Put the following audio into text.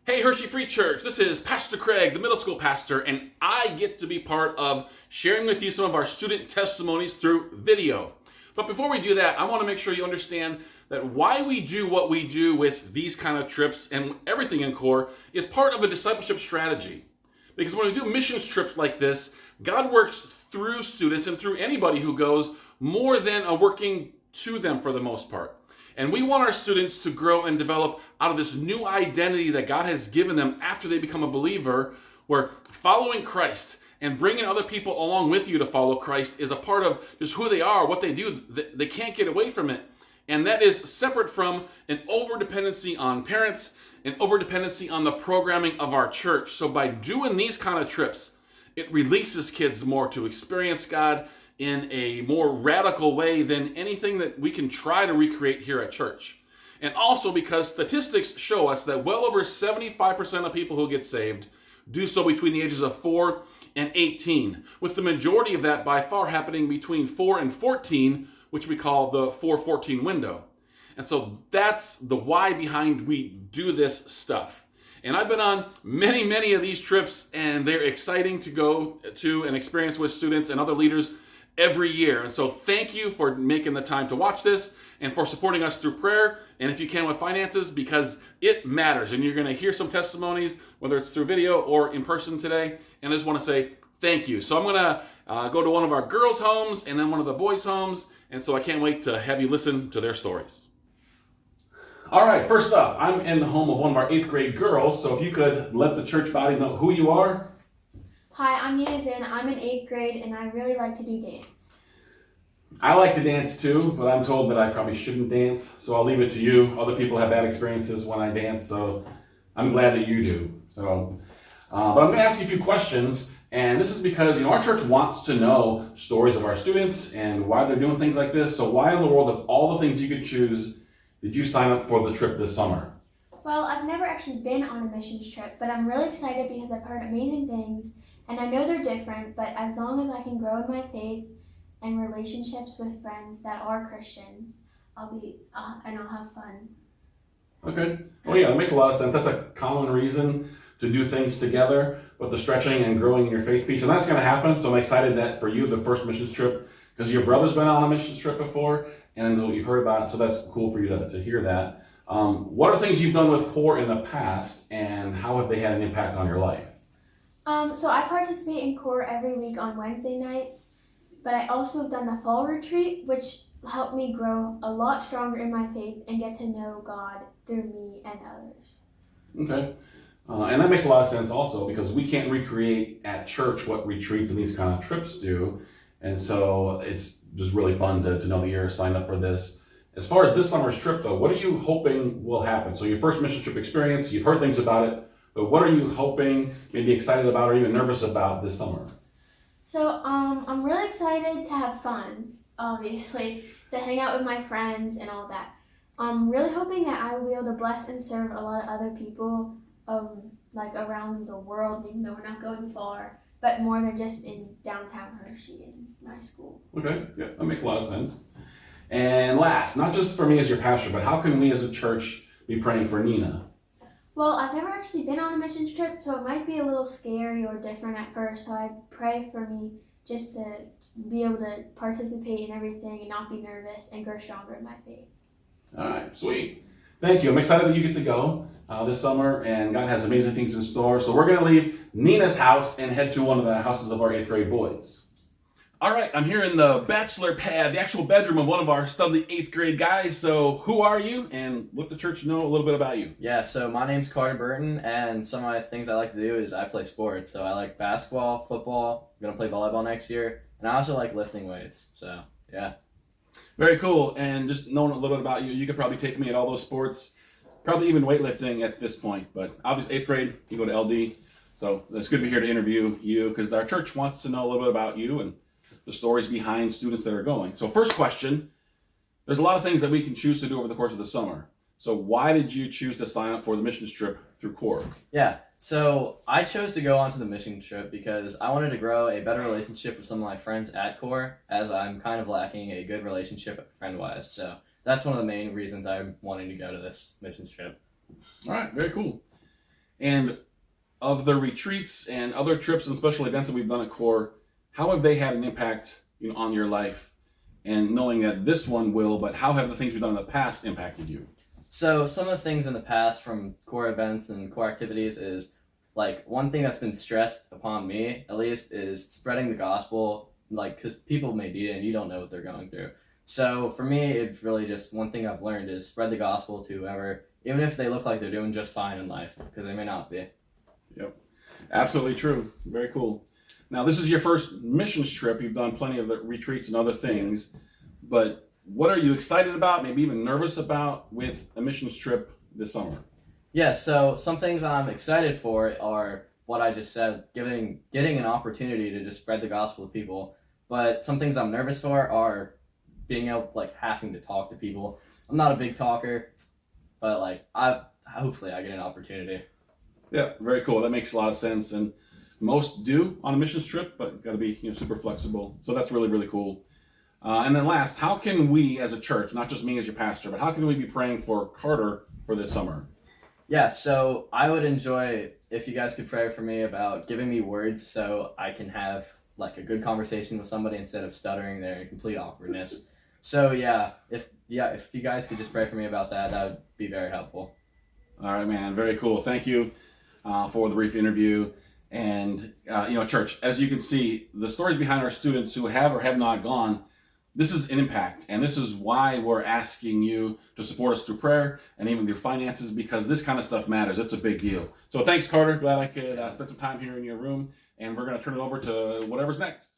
Hey Hershey Free Church, this is Pastor Craig, the middle school pastor, and I get to be part of sharing with you some of our student testimonies through video. But before we do that, I want to make sure you understand that why we do what we do with these kind of trips and everything in core is part of a discipleship strategy. Because when we do missions trips like this, God works through students and through anybody who goes more than a working to them for the most part. And we want our students to grow and develop out of this new identity that God has given them after they become a believer, where following Christ and bringing other people along with you to follow Christ is a part of just who they are, what they do. They can't get away from it. And that is separate from an over-dependency on parents, an over-dependency on the programming of our church. So by doing these kind of trips, it releases kids more to experience God in a more radical way than anything that we can try to recreate here at church. And also because statistics show us that well over 75% of people who get saved do so between the ages of 4 and 18, with the majority of that by far happening between 4 and 14, which we call the 4-14 window. And so that's the why behind we do this stuff. And I've been on many of these trips, and they're exciting to go to and experience with students and other leaders every year. And so thank you for making the time to watch this and for supporting us through prayer, and if you can with finances, because it matters. And you're going to hear some testimonies, whether it's through video or in person today. And I just want to say thank you. So I'm going to go to one of our girls' homes and then one of the boys' homes. And so I can't wait to have you listen to their stories. All right, first up, I'm in the home of one of our 8th grade girls. So if you could let the church body know who you are. Hi, I'm Zinn. I'm in 8th grade and I really like to do dance. I like to dance too, but I'm told that I probably shouldn't dance. So I'll leave it to you. Other people have bad experiences when I dance, so I'm glad that you do. So, but I'm going to ask you a few questions. And this is because, our church wants to know stories of our students and why they're doing things like this. So why in the world, of all the things you could choose, did you sign up for the trip this summer? Well, I've never actually been on a missions trip, but I'm really excited because I've heard amazing things. And I know they're different, but as long as I can grow in my faith and relationships with friends that are Christians, I'll have fun. Okay. Well, yeah, that makes a lot of sense. That's a common reason to do things together, but the stretching and growing in your faith piece, and that's going to happen. So I'm excited that for you, the first missions trip, because your brother's been on a missions trip before, and you've heard about it, so that's cool for you to hear that. What are things you've done with CORE in the past, and how have they had an impact on your life? So I participate in CORE every week on Wednesday nights, but I also have done the fall retreat, which helped me grow a lot stronger in my faith and get to know God through me and others. Okay. And that makes a lot of sense also, because we can't recreate at church what retreats and these kind of trips do. And so it's just really fun to know that you're signed up for this. As far as this summer's trip, though, what are you hoping will happen? So your first mission trip experience, you've heard things about it, but what are you hoping, maybe excited about, or even nervous about this summer? So I'm really excited to have fun, obviously, to hang out with my friends and all that. I'm really hoping that I will be able to bless and serve a lot of other people around the world, even though we're not going far, but more than just in downtown Hershey in my school. Okay, yeah, that makes a lot of sense. And last, not just for me as your pastor, but how can we as a church be praying for Nina? Well, I've never actually been on a missions trip, so it might be a little scary or different at first, so I'd pray for me just to be able to participate in everything and not be nervous and grow stronger in my faith. All right, sweet. Thank you. I'm excited that you get to go this summer, and God has amazing things in store. So we're going to leave Nina's house and head to one of the houses of our 8th grade boys. All right, I'm here in the bachelor pad, the actual bedroom of one of our studly 8th grade guys. So who are you, and let the church know a little bit about you? Yeah, so my name's Burton, and some of my things I like to do is I play sports. So I like basketball, football, I'm going to play volleyball next year, and I also like lifting weights. So, yeah. Very cool. And just knowing a little bit about you, you could probably take me at all those sports, probably even weightlifting at this point. But obviously, 8th grade, you go to LD. So it's good to be here to interview you, because our church wants to know a little bit about you and the stories behind students that are going. So first question, there's a lot of things that we can choose to do over the course of the summer. So why did you choose to sign up for the missions trip through CORE? Yeah, so I chose to go onto the mission trip because I wanted to grow a better relationship with some of my friends at CORE, as I'm kind of lacking a good relationship friend-wise. So that's one of the main reasons I'm wanting to go to this missions trip. All right, very cool. And of the retreats and other trips and special events that we've done at Core, how have they had an impact, on your life? And knowing that this one will, but how have the things we've done in the past impacted you? So some of the things in the past from core events and core activities is like one thing that's been stressed upon me at least is spreading the gospel, like because people may need it and you don't know what they're going through. So for me, it's really just one thing I've learned is spread the gospel to whoever, even if they look like they're doing just fine in life, because they may not be. Yep, absolutely true. Very cool. Now, this is your first missions trip. You've done plenty of the retreats and other things, but what are you excited about, maybe even nervous about with a missions trip this summer? Yeah, so some things I'm excited for are what I just said, getting an opportunity to just spread the gospel to people. But some things I'm nervous for are being able, like, having to talk to people. I'm not a big talker, but like hopefully I get an opportunity. Yeah, very cool. That makes a lot of sense, and most do on a missions trip, but got to be super flexible. So that's really, really cool. And then last, how can we as a church, not just me as your pastor, but how can we be praying for Carter for this summer? Yeah, so I would enjoy if you guys could pray for me about giving me words so I can have like a good conversation with somebody instead of stuttering there in complete awkwardness. So if you guys could just pray for me about that, that would be very helpful. All right, man. Very cool. Thank you for the brief interview. And, church, as you can see, the stories behind our students who have or have not gone, this is an impact. And this is why we're asking you to support us through prayer and even through finances, because this kind of stuff matters. It's a big deal. So thanks, Carter. Glad I could spend some time here in your room. And we're going to turn it over to whatever's next.